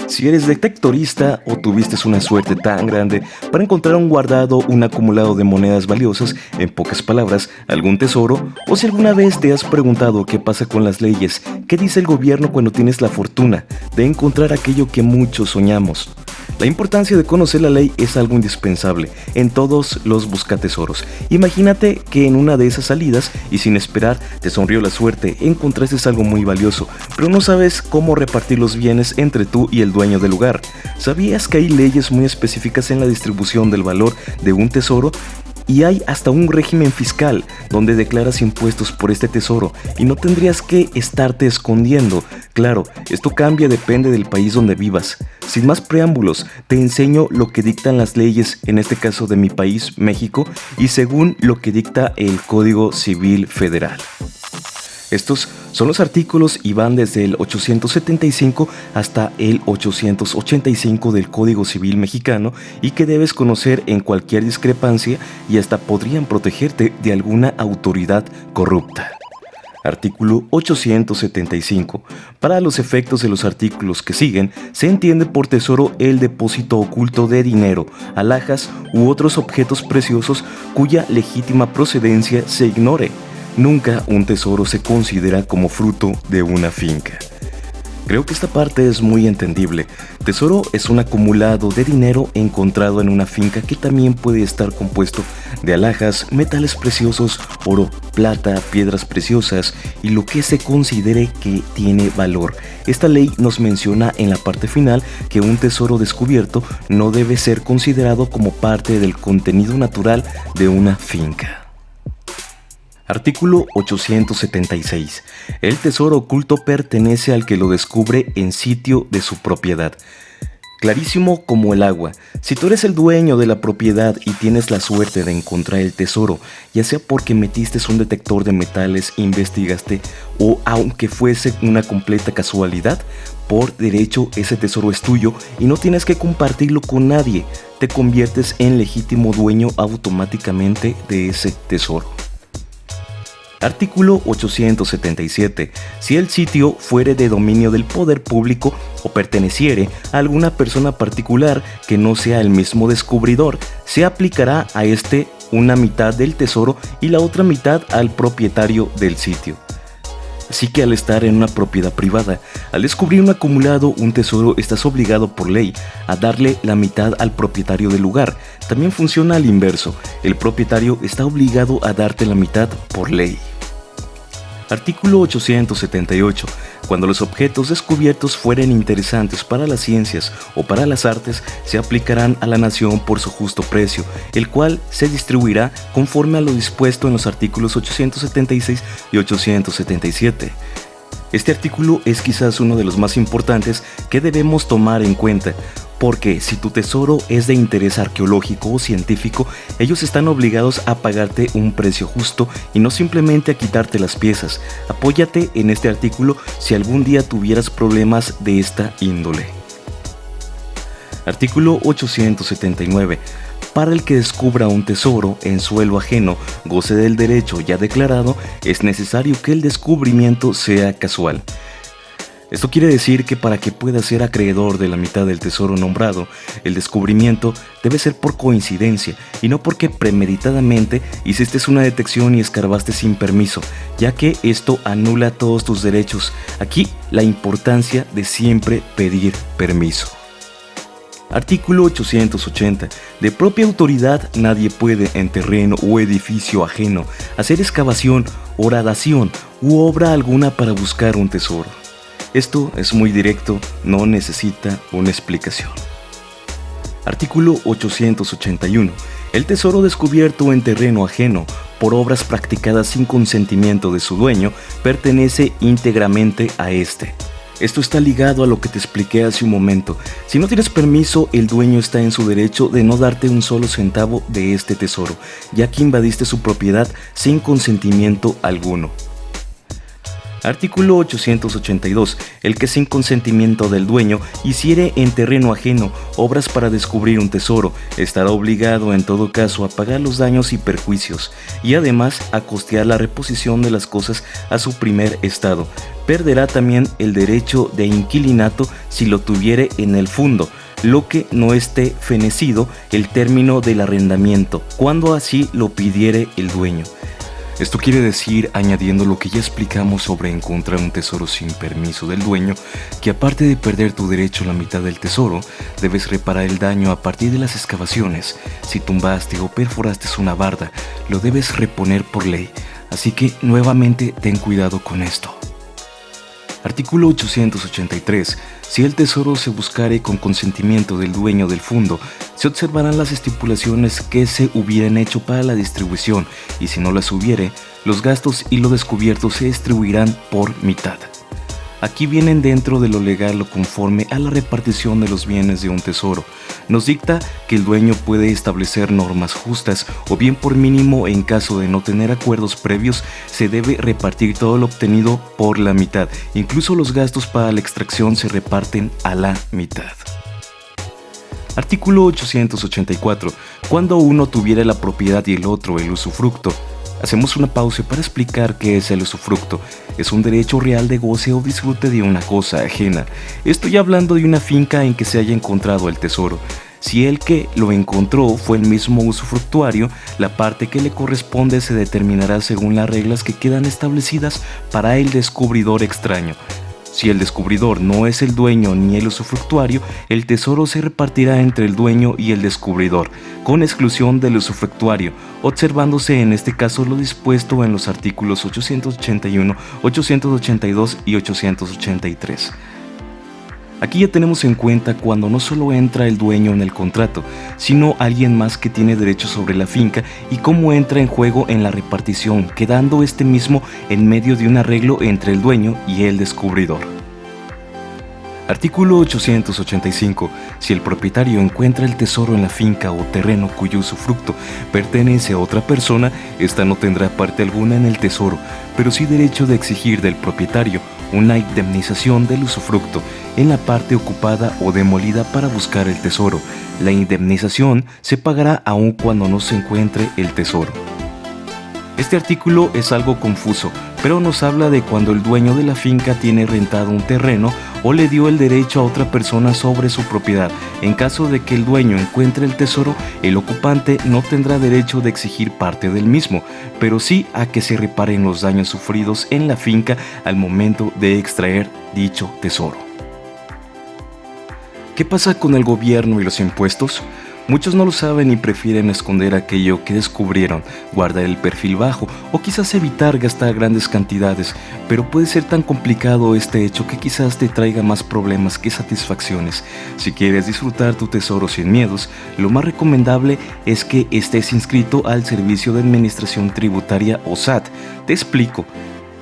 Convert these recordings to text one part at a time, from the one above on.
Si eres detectorista o tuviste una suerte tan grande para encontrar un guardado, un acumulado de monedas valiosas, en pocas palabras, algún tesoro, o si alguna vez te has preguntado qué pasa con las leyes, qué dice el gobierno cuando tienes la fortuna de encontrar aquello que muchos soñamos. La importancia de conocer la ley es algo indispensable en todos los buscatesoros. Imagínate que en una de esas salidas y sin esperar te sonrió la suerte, encontraste algo muy valioso, pero no sabes cómo repartir los bienes entre tú y el dueño del lugar. ¿Sabías que hay leyes muy específicas en la distribución del valor de un tesoro? Y hay hasta un régimen fiscal donde declaras impuestos por este tesoro y no tendrías que estarte escondiendo. Claro, esto cambia, depende del país donde vivas. Sin más preámbulos, te enseño lo que dictan las leyes, en este caso de mi país, México, y según lo que dicta el Código Civil Federal. Estos son los artículos y van desde el 875 hasta el 885 del Código Civil Mexicano y que debes conocer en cualquier discrepancia y hasta podrían protegerte de alguna autoridad corrupta. Artículo 875. Para los efectos de los artículos que siguen, se entiende por tesoro el depósito oculto de dinero, alhajas u otros objetos preciosos cuya legítima procedencia se ignore. Nunca un tesoro se considera como fruto de una finca. Creo que esta parte es muy entendible. Tesoro es un acumulado de dinero encontrado en una finca que también puede estar compuesto de alhajas, metales preciosos, oro, plata, piedras preciosas y lo que se considere que tiene valor. Esta ley nos menciona en la parte final que un tesoro descubierto no debe ser considerado como parte del contenido natural de una finca. Artículo 876. El tesoro oculto pertenece al que lo descubre en sitio de su propiedad. Clarísimo como el agua. Si tú eres el dueño de la propiedad y tienes la suerte de encontrar el tesoro, ya sea porque metiste un detector de metales, investigaste o aunque fuese una completa casualidad, por derecho ese tesoro es tuyo y no tienes que compartirlo con nadie. Te conviertes en legítimo dueño automáticamente de ese tesoro. Artículo 877. Si el sitio fuere de dominio del poder público o perteneciere a alguna persona particular que no sea el mismo descubridor, se aplicará a este una mitad del tesoro y la otra mitad al propietario del sitio. Así que al estar en una propiedad privada, al descubrir un acumulado, un tesoro, estás obligado por ley a darle la mitad al propietario del lugar. También funciona al inverso, el propietario está obligado a darte la mitad por ley. Artículo 878. Cuando los objetos descubiertos fueren interesantes para las ciencias o para las artes, se aplicarán a la nación por su justo precio, el cual se distribuirá conforme a lo dispuesto en los artículos 876 y 877. Este artículo es quizás uno de los más importantes que debemos tomar en cuenta, porque si tu tesoro es de interés arqueológico o científico, ellos están obligados a pagarte un precio justo y no simplemente a quitarte las piezas. Apóyate en este artículo si algún día tuvieras problemas de esta índole. Artículo 879. Para el que descubra un tesoro en suelo ajeno, goce del derecho ya declarado, es necesario que el descubrimiento sea casual. Esto quiere decir que para que puedas ser acreedor de la mitad del tesoro nombrado, el descubrimiento debe ser por coincidencia y no porque premeditadamente hiciste una detección y escarbaste sin permiso, ya que esto anula todos tus derechos. Aquí la importancia de siempre pedir permiso. Artículo 880. De propia autoridad nadie puede en terreno o edificio ajeno hacer excavación, horadación u obra alguna para buscar un tesoro. Esto es muy directo, no necesita una explicación. Artículo 881. El tesoro descubierto en terreno ajeno por obras practicadas sin consentimiento de su dueño pertenece íntegramente a éste. Esto está ligado a lo que te expliqué hace un momento. Si no tienes permiso, el dueño está en su derecho de no darte un solo centavo de este tesoro, ya que invadiste su propiedad sin consentimiento alguno. Artículo 882. El que sin consentimiento del dueño hiciere en terreno ajeno obras para descubrir un tesoro, estará obligado en todo caso a pagar los daños y perjuicios, y además a costear la reposición de las cosas a su primer estado. Perderá también el derecho de inquilinato si lo tuviere en el fundo, lo que no esté fenecido el término del arrendamiento, cuando así lo pidiere el dueño. Esto quiere decir, añadiendo lo que ya explicamos sobre encontrar un tesoro sin permiso del dueño, que aparte de perder tu derecho a la mitad del tesoro, debes reparar el daño a partir de las excavaciones. Si tumbaste o perforaste una barda, lo debes reponer por ley, así que nuevamente ten cuidado con esto. Artículo 883. Si el tesoro se buscare con consentimiento del dueño del fondo, se observarán las estipulaciones que se hubieran hecho para la distribución, y si no las hubiere, los gastos y lo descubierto se distribuirán por mitad. Aquí vienen dentro de lo legal lo conforme a la repartición de los bienes de un tesoro. Nos dicta que el dueño puede establecer normas justas o bien por mínimo en caso de no tener acuerdos previos se debe repartir todo lo obtenido por la mitad. Incluso los gastos para la extracción se reparten a la mitad. Artículo 884. Cuando uno tuviera la propiedad y el otro el usufructo. Hacemos una pausa para explicar qué es el usufructo. Es un derecho real de goce o disfrute de una cosa ajena. Estoy hablando de una finca en que se haya encontrado el tesoro. Si el que lo encontró fue el mismo usufructuario, la parte que le corresponde se determinará según las reglas que quedan establecidas para el descubridor extraño. Si el descubridor no es el dueño ni el usufructuario, el tesoro se repartirá entre el dueño y el descubridor, con exclusión del usufructuario, observándose en este caso lo dispuesto en los artículos 881, 882 y 883. Aquí ya tenemos en cuenta cuando no solo entra el dueño en el contrato, sino alguien más que tiene derecho sobre la finca y cómo entra en juego en la repartición, quedando este mismo en medio de un arreglo entre el dueño y el descubridor. Artículo 885. Si el propietario encuentra el tesoro en la finca o terreno cuyo usufructo pertenece a otra persona, ésta no tendrá parte alguna en el tesoro, pero sí derecho de exigir del propietario una indemnización del usufructo en la parte ocupada o demolida para buscar el tesoro. La indemnización se pagará aun cuando no se encuentre el tesoro. Este artículo es algo confuso, pero nos habla de cuando el dueño de la finca tiene rentado un terreno o le dio el derecho a otra persona sobre su propiedad. En caso de que el dueño encuentre el tesoro, el ocupante no tendrá derecho de exigir parte del mismo, pero sí a que se reparen los daños sufridos en la finca al momento de extraer dicho tesoro. ¿Qué pasa con el gobierno y los impuestos? Muchos no lo saben y prefieren esconder aquello que descubrieron, guardar el perfil bajo o quizás evitar gastar grandes cantidades, pero puede ser tan complicado este hecho que quizás te traiga más problemas que satisfacciones. Si quieres disfrutar tu tesoro sin miedos, lo más recomendable es que estés inscrito al Servicio de Administración Tributaria o SAT. Te explico.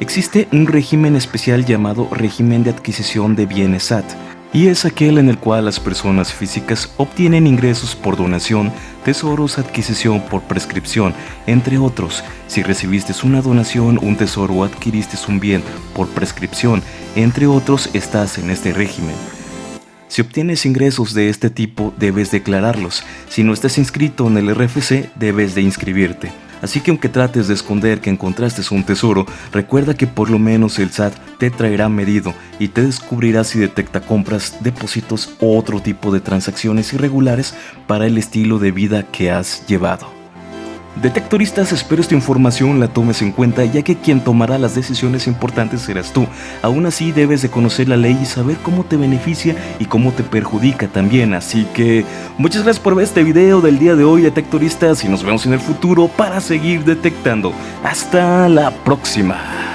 Existe un régimen especial llamado Régimen de Adquisición de Bienes SAT. Y es aquel en el cual las personas físicas obtienen ingresos por donación, tesoros, adquisición por prescripción, entre otros. Si recibiste una donación, un tesoro o adquiriste un bien por prescripción, entre otros, estás en este régimen. Si obtienes ingresos de este tipo, debes declararlos. Si no estás inscrito en el RFC, debes de inscribirte. Así que aunque trates de esconder que encontraste un tesoro, recuerda que por lo menos el SAT te traerá medido y te descubrirá si detecta compras, depósitos o otro tipo de transacciones irregulares para el estilo de vida que has llevado. Detectoristas, espero esta información la tomes en cuenta, ya que quien tomará las decisiones importantes serás tú. Aún así debes de conocer la ley y saber cómo te beneficia y cómo te perjudica también. Así que muchas gracias por ver este video del día de hoy, detectoristas, y nos vemos en el futuro para seguir detectando. Hasta la próxima.